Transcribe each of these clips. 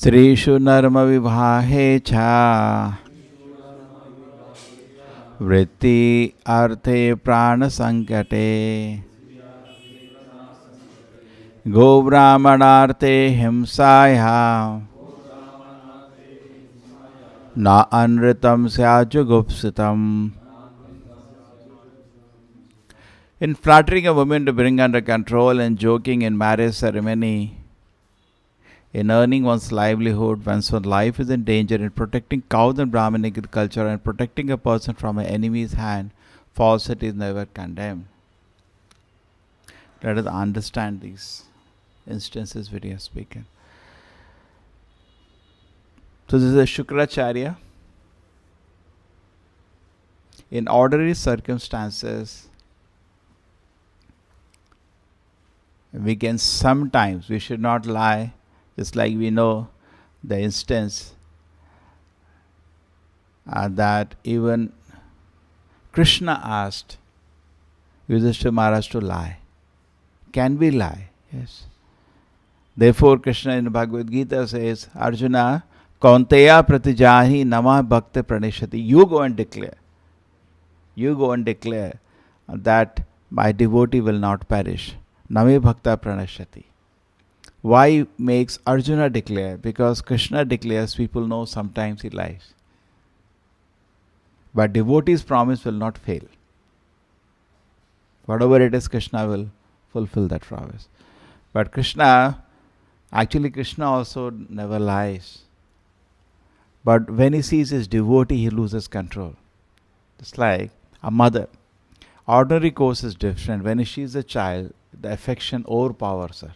Strishu narma vibhahe cha vritti arte prana sankate go brahmanarte himsaya na anritam syajugupsitam. In flattering a woman to bring under control and joking in marriage ceremony, in earning one's livelihood once one's life is in danger, in protecting cows and Brahminic culture and protecting a person from an enemy's hand, falsehood is never condemned. Let us understand these instances which he has spoken. So this is a Shukracharya. In ordinary circumstances, we should not lie, just like we know the instance that even Krishna asked Yudhishthira Maharaj to lie. Can we lie? Yes. Therefore Krishna in Bhagavad Gita says, Arjuna, Kaunteya pratijahi nama bhakti pranishati. You go and declare that my devotee will not perish. Name bhakta pranashati. Why makes Arjuna declare? Because Krishna declares, people know sometimes he lies. But devotee's promise will not fail. Whatever it is, Krishna will fulfill that promise. But Krishna also never lies. But when he sees his devotee, he loses control. It's like a mother. Ordinary course is different. When she is a child, the affection overpowers her.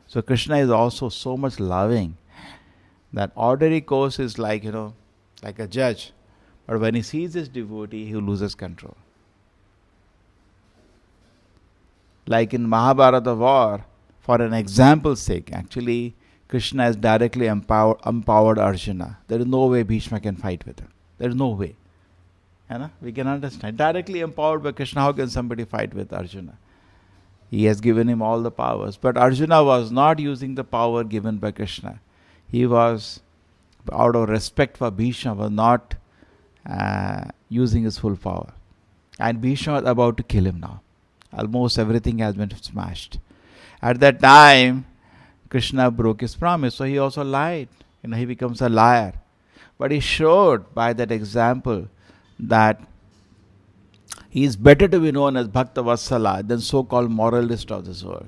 So Krishna is also so much loving that ordinary course is like a judge. But when he sees his devotee, he loses control. Like in Mahabharata war, for an example's sake, actually Krishna has directly empowered Arjuna. There is no way Bhishma can fight with him. There is no way. We can understand. Directly empowered by Krishna, how can somebody fight with Arjuna? He has given him all the powers. But Arjuna was not using the power given by Krishna. He was, out of respect for Bhishma, was not using his full power. And Bhishma was about to kill him now. Almost everything has been smashed. At that time, Krishna broke his promise. So he also lied. He becomes a liar. But he showed by that example that he is better to be known as Bhakta Vatsala than so-called moralist of this world.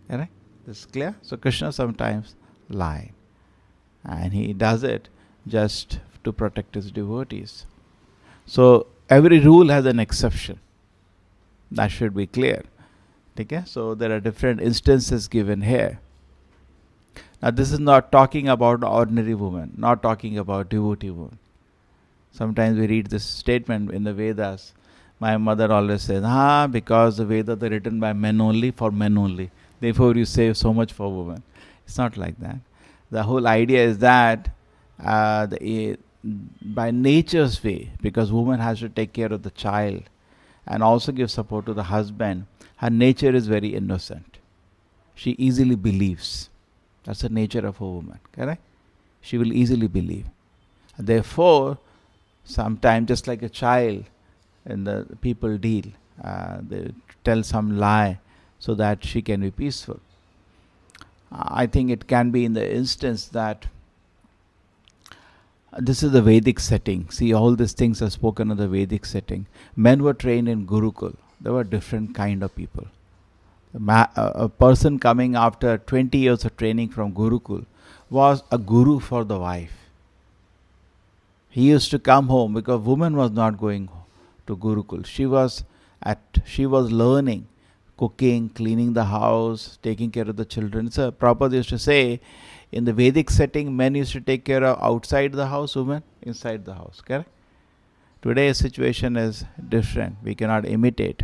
Right? This is clear? So Krishna sometimes lies. And he does it just to protect his devotees. So every rule has an exception. That should be clear. Okay? So there are different instances given here. Now this is not talking about ordinary woman, not talking about devotee woman. Sometimes we read this statement in the Vedas. My mother always says, because the Vedas are written by men only, for men only. Therefore you save so much for women. It's not like that. The whole idea is that by nature's way, because woman has to take care of the child and also give support to the husband, her nature is very innocent. She easily believes. That's the nature of a woman. Correct? She will easily believe. Therefore, sometimes just like a child, and the people deal, they tell some lie so that she can be peaceful. I think it can be in the instance that this is the Vedic setting. See, all these things are spoken in the Vedic setting. Men were trained in Gurukul. There were different kind of people. A person coming after 20 years of training from Gurukul was a guru for the wife. He used to come home because woman was not going to Gurukul. She was learning cooking, cleaning the house, taking care of the children. So Prabhupada used to say, in the Vedic setting, men used to take care of outside the house, women inside the house. Correct? Today's situation is different. We cannot imitate.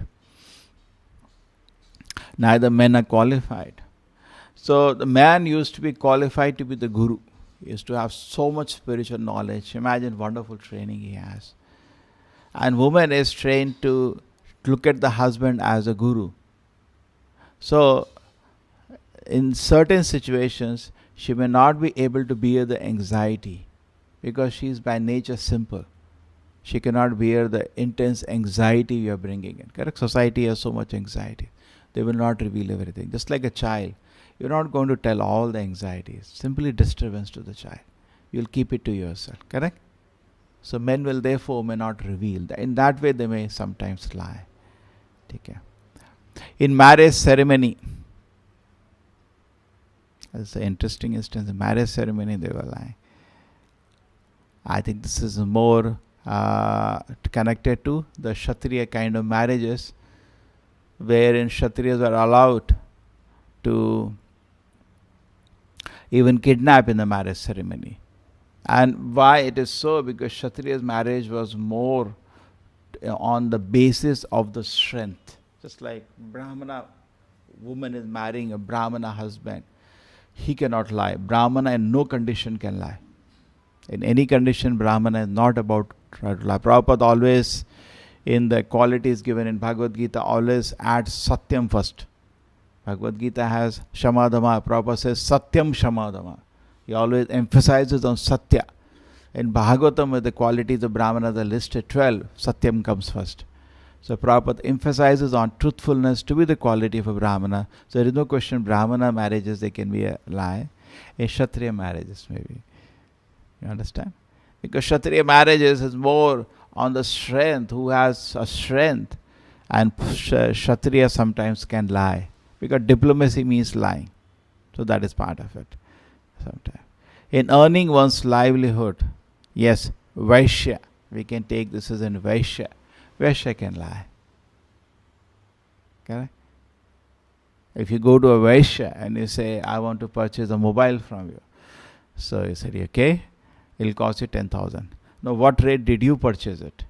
Neither men are qualified. So the man used to be qualified to be the guru. He used to have so much spiritual knowledge. Imagine wonderful training he has. And woman is trained to look at the husband as a guru. So in certain situations, She may not be able to bear the anxiety because she is by nature simple. She cannot bear the intense anxiety you are bringing in. Correct? Society has so much anxiety. They will not reveal everything. Just like a child, you're not going to tell all the anxieties. Simply disturbance to the child. You'll keep it to yourself. Correct? So men will therefore may not reveal. In that way they may sometimes lie. Take care. In marriage ceremony, that's an interesting instance. In marriage ceremony they will lie. I think this is more connected to the Kshatriya kind of marriages, wherein Kshatriyas were allowed to even kidnap in the marriage ceremony. And why it is so? Because Kshatriya's marriage was more on the basis of the strength. Just like Brahmana woman is marrying a Brahmana husband, he cannot lie. Brahmana in no condition can lie. In any condition, Brahmana is not about to lie. Prabhupada always, in the qualities given in Bhagavad Gita, always adds Satyam first. Bhagavad Gita has Shamadama. Prabhupada says Satyam Shamadama. He always emphasizes on Satya. In Bhagavatam, with the qualities of Brahmana, the listed 12, Satyam comes first. So Prabhupada emphasizes on truthfulness to be the quality of a Brahmana. So there is no question, Brahmana marriages, they can be a lie. In Kshatriya marriages, maybe. You understand? Because Kshatriya marriages is more on the strength, who has a strength. And Kshatriya sometimes can lie. Because diplomacy means lying. So that is part of it. Sometimes. In earning one's livelihood, yes, Vaishya. We can take this as in Vaishya. Vaishya can lie. Correct? If you go to a Vaishya and you say, I want to purchase a mobile from you. So you said, okay, it will cost you 10,000. Now what rate did you purchase it?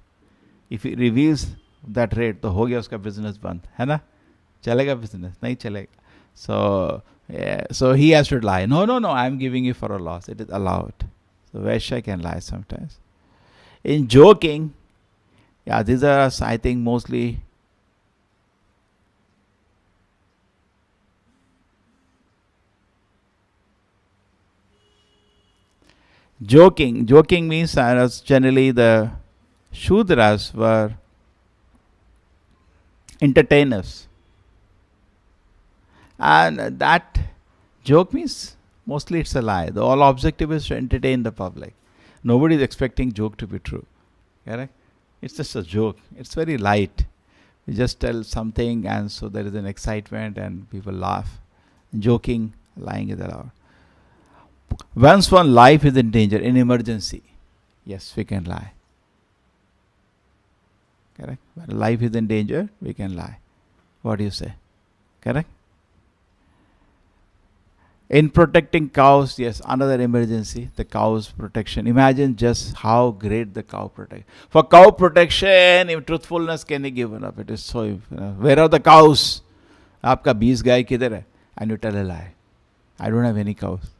If he reveals that rate, तो हो गया उसका business बंद, है ना? चलेगा business? नहीं चलेगा. So, yeah, so he has to lie. No, I am giving you for a loss. It is allowed. So Vaishya can lie sometimes. In joking, yeah, these are, I think, mostly joking. Joking means generally the Shudras were entertainers. And that joke means mostly it's a lie. The whole objective is to entertain the public. Nobody is expecting joke to be true. Correct? It's just a joke. It's very light. You just tell something and so there is an excitement and people laugh. Joking, lying is allowed. Once one life is in danger, in emergency, yes, we can lie. Correct? When life is in danger, we can lie. What do you say? Correct? In protecting cows, yes, another emergency, the cow's protection. Imagine just how great the cow protects. For cow protection, if truthfulness can be given up, it is so, where are the cows? Aapka 20 गाय किधर है? And you tell a lie. I don't have any cows.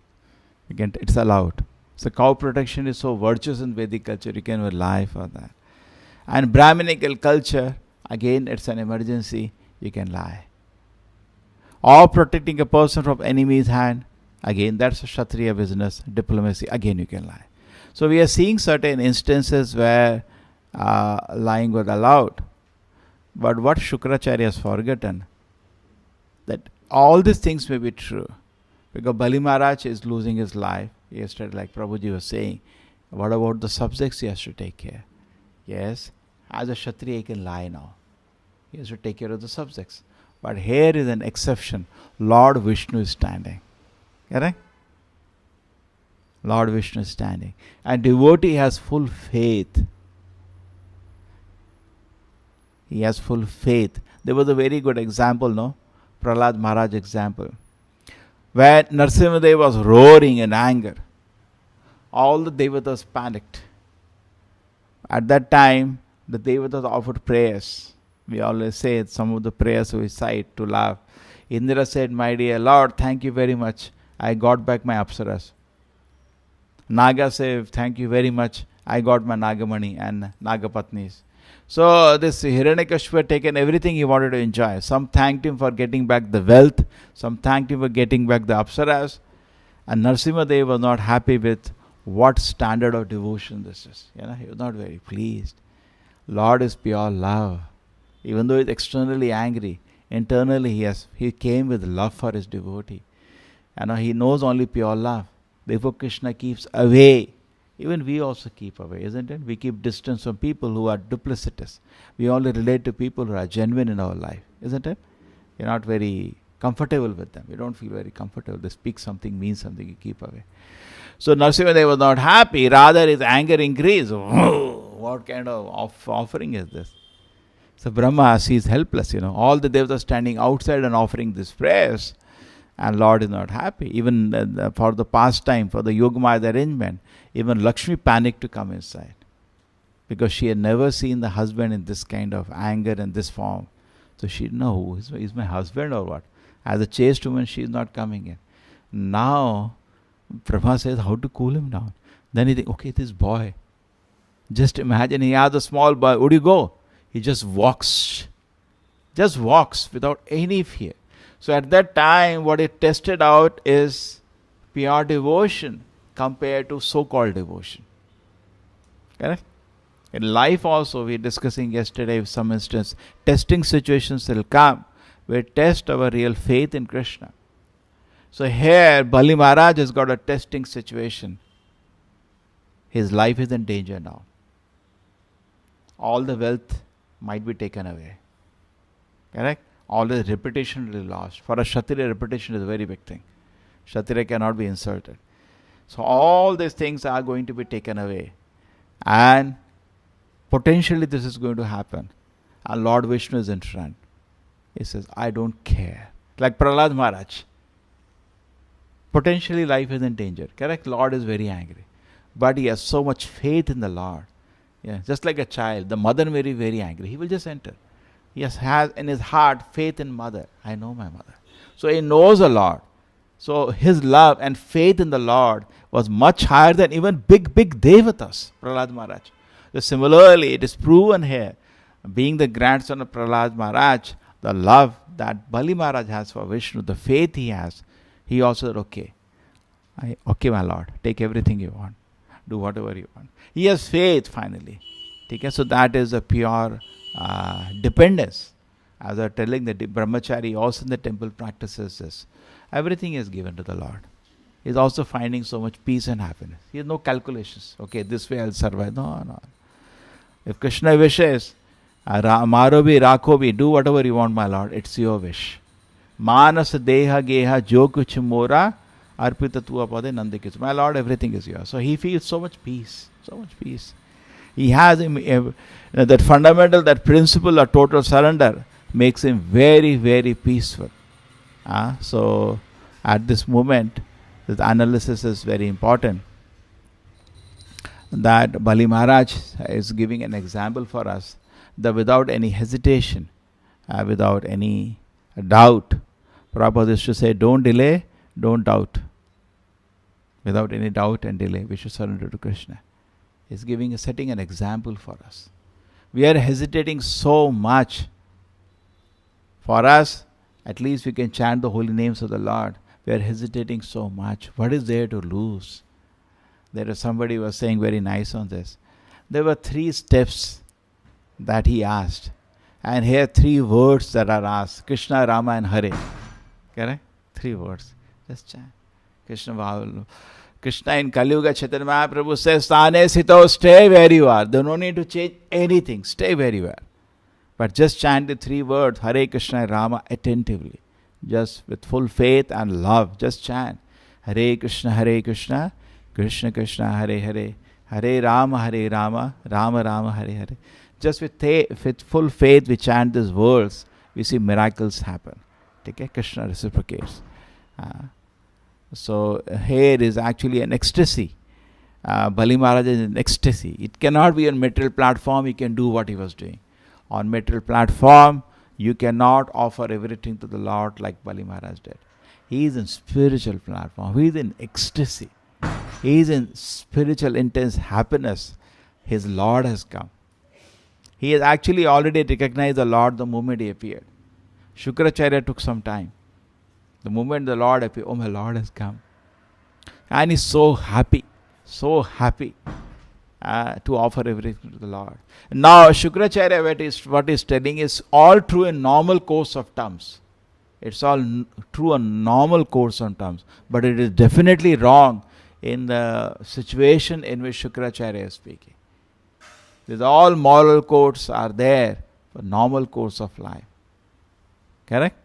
Again, it's allowed. So cow protection is so virtuous in Vedic culture, you can lie for that. And Brahminical culture, again, it's an emergency, you can lie. Or protecting a person from enemy's hand, again, that's a Kshatriya business, diplomacy, again you can lie. So we are seeing certain instances where lying was allowed. But what Shukracharya has forgotten, that all these things may be true. Because Bali Maharaj is losing his life. Yesterday, like Prabhuji was saying, what about the subjects he has to take care? Yes, as a Kshatriya he can lie now. He has to take care of the subjects. But here is an exception. Lord Vishnu is standing. Correct? Lord Vishnu is standing. And devotee has full faith. He has full faith. There was a very good example, no? Prahlad Maharaj example. Where Narasimhadev was roaring in anger. All the Devatas panicked. At that time, the Devatas offered prayers. We always say some of the prayers we cite to laugh. Indra said, my dear Lord, thank you very much. I got back my Apsaras. Naga said, thank you very much. I got my Nagamani and Nagapatnis. So this Hiranyakashipu had taken everything he wanted to enjoy. Some thanked him for getting back the wealth. Some thanked him for getting back the Apsaras. And Narsimhadev was not happy with what standard of devotion this is. He was not very pleased. Lord is pure love. Even though he is externally angry, internally he came with love for his devotee. He knows only pure love. Therefore Krishna keeps away. Even we also keep away, isn't it? We keep distance from people who are duplicitous. We only relate to people who are genuine in our life, isn't it? You're not very comfortable with them. You don't feel very comfortable. They speak something, mean something, you keep away. So Narsimhadev was not happy. Rather his anger increased. What kind of offering is this? So Brahma sees helpless. All the devas are standing outside and offering this prayers. And Lord is not happy. Even for the pastime, for the Yogamaya arrangement, even Lakshmi panicked to come inside. Because she had never seen the husband in this kind of anger and this form. So she didn't know, is my husband or what? As a chaste woman, she is not coming in. Now, Brahma says, how to cool him down? Then he thinks, okay, this boy. Just imagine he has a small boy. Would you go? He just walks without any fear. So at that time, what it tested out is pure devotion compared to so-called devotion. Correct? In life also, we were discussing yesterday some instance, testing situations will come where test our real faith in Krishna. So here, Bali Maharaj has got a testing situation. His life is in danger now. All the wealth might be taken away. Correct? All the reputation will be lost. For a Kshatriya, reputation is a very big thing. Kshatriya cannot be insulted. So all these things are going to be taken away. And potentially this is going to happen. And Lord Vishnu is in front. He says, I don't care. Like Prahlad Maharaj. Potentially life is in danger. Correct? Lord is very angry. But he has so much faith in the Lord. Yeah, just like a child. The mother may be very angry. He will just enter. He has in his heart faith in mother. I know my mother. So he knows the Lord. So his love and faith in the Lord was much higher than even big Devatas, Prahlad Maharaj. So similarly, it is proven here, being the grandson of Prahlad Maharaj, the love that Bali Maharaj has for Vishnu, the faith he has, he also said, okay, my Lord, take everything you want. Do whatever you want. He has faith finally. Okay? So that is a pure dependence. As I was telling the brahmachari also in the temple practices this. Everything is given to the Lord. He is also finding so much peace and happiness. He has no calculations. Okay, this way I'll survive. No. If Krishna wishes, Marobi, Rakhobi, do whatever you want, my Lord. It's your wish. Manas deha geha jo kuch mora arpita tua pade nandikis. My Lord, everything is yours. So he feels so much peace. So much peace. He has that fundamental, that principle of total surrender makes him very, very peaceful. So at this moment, this analysis is very important. That Bali Maharaj is giving an example for us that without any hesitation, without any doubt, Prabhupada used to say, don't delay, don't doubt. Without any doubt and delay, we should surrender to Krishna. He's setting an example for us. We are hesitating so much. For us, at least we can chant the holy names of the Lord. We are hesitating so much. What is there to lose? Somebody was saying very nice on this. There were 3 steps that he asked. And here 3 words that are asked. Krishna, Rama and Hare. Correct? 3 words. Just chant. Krishna in Kali Yuga, Chaitanya Mahaprabhu says, Stane Sito, stay where you are. There's no need to change anything. Stay where you are. But just chant the 3 words, Hare Krishna and Rama, attentively. Just with full faith and love. Just chant. Hare Krishna, Krishna Krishna, Hare Hare, Hare Rama, Rama Rama, Hare Hare. Just with full faith we chant these words, we see miracles happen. Okay? Krishna reciprocates. So here is actually an ecstasy. Bali Maharaj is in ecstasy. It cannot be on material platform, he can do what he was doing. On material platform, you cannot offer everything to the Lord like Bali Maharaj did. He is in spiritual platform. He is in ecstasy. He is in spiritual intense happiness. His Lord has come. He has actually already recognized the Lord the moment he appeared. Shukracharya took some time. The moment the Lord appeared, oh, my Lord has come. And he's so happy, to offer everything to the Lord. Now, Shukracharya, what he's telling is all true in normal course of terms. It's all true in normal course of terms. But it is definitely wrong in the situation in which Shukracharya is speaking. These all moral codes are there for normal course of life. Correct?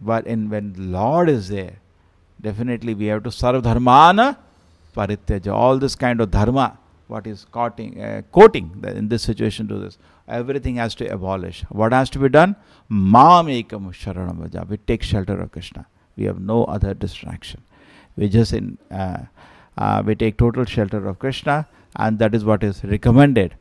But when the Lord is there, definitely we have to serve dharmana parityaja. All this kind of dharma, what is quoting in this situation to this, everything has to abolish. What has to be done? Mam ekam sharanam vaja. We take shelter of Krishna. We have no other distraction. We just we take total shelter of Krishna, and that is what is recommended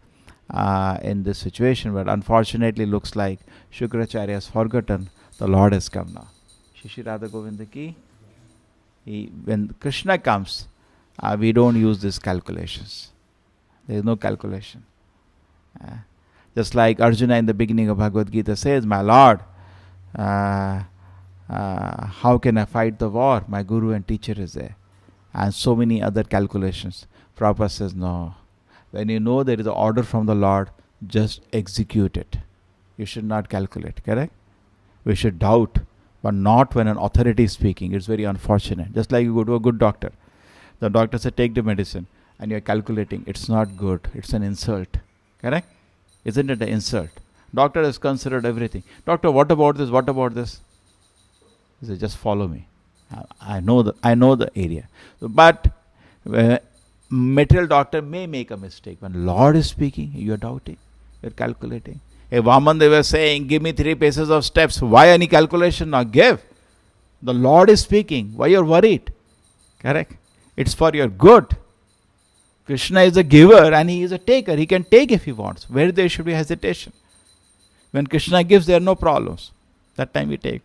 in this situation. But unfortunately, looks like Shukracharya has forgotten. The Lord has come now. Shri Radha Govinda ki. When Krishna comes, we don't use these calculations. There is no calculation. Just like Arjuna in the beginning of Bhagavad Gita says, my Lord, how can I fight the war? My guru and teacher is there. And so many other calculations. Prabhupada says, no. When you know there is an order from the Lord, just execute it. You should not calculate, correct? We should doubt, but not when an authority is speaking. It's very unfortunate. Just like you go to a good doctor. The doctor said, take the medicine, and you're calculating. It's not good. It's an insult. Correct? Isn't it an insult? Doctor has considered everything. Doctor, what about this? What about this? He said, just follow me. I know the area. But material doctor may make a mistake. When Lord is speaking, you're doubting. You're calculating. Hey, Vaman, they were saying, give me 3 paces of steps. Why any calculation? Now give. The Lord is speaking. Why you're worried? Correct? It's for your good. Krishna is a giver and he is a taker. He can take if he wants. Where there should be hesitation. When Krishna gives, there are no problems. That time we take.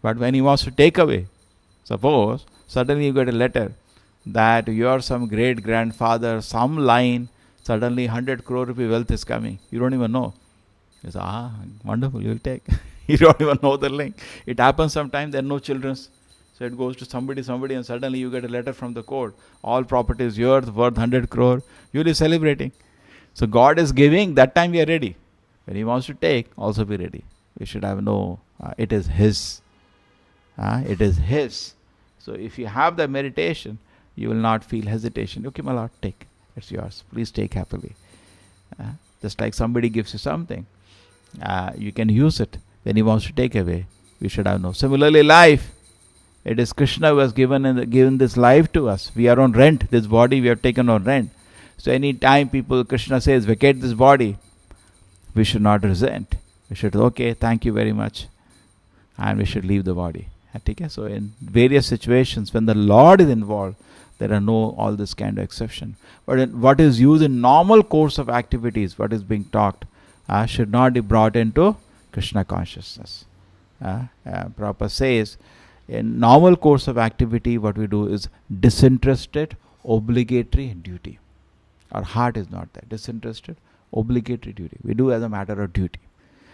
But when he wants to take away, suppose suddenly you get a letter that you are some great grandfather, some line, suddenly 100 crore rupee wealth is coming. You don't even know. You say, wonderful, you'll take. You don't even know the link. It happens sometimes, there are no children. So it goes to somebody, and suddenly you get a letter from the court. All property is yours, worth 100 crore. You'll be celebrating. So God is giving, that time we are ready. When he wants to take, also be ready. We should have it is his. It is his. So if you have the meditation, you will not feel hesitation. Okay, my Lord, take. It's yours. Please take happily. Just like somebody gives you something, you can use it. When he wants to take away, we should have Similarly, life. It is Krishna who has given this life to us. We are on rent. This body we have taken on rent. So any time Krishna says, vacate this body, we should not resent. We should, okay, thank you very much. And we should leave the body. So in various situations, when the Lord is involved, there are all this kind of exception. But what is used in normal course of activities, what is being talked, should not be brought into Krishna consciousness. Prabhupada says, in normal course of activity, what we do is disinterested, obligatory duty. Our heart is not there. Disinterested, obligatory duty. We do as a matter of duty.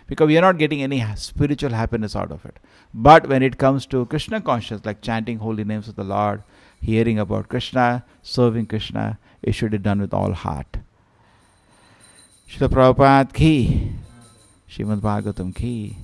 Because we are not getting any spiritual happiness out of it. But when it comes to Krishna consciousness, like chanting holy names of the Lord, hearing about Krishna, serving Krishna, it should be done with all heart. Srila Prabhupada ki, Srimad Bhagavatam ki.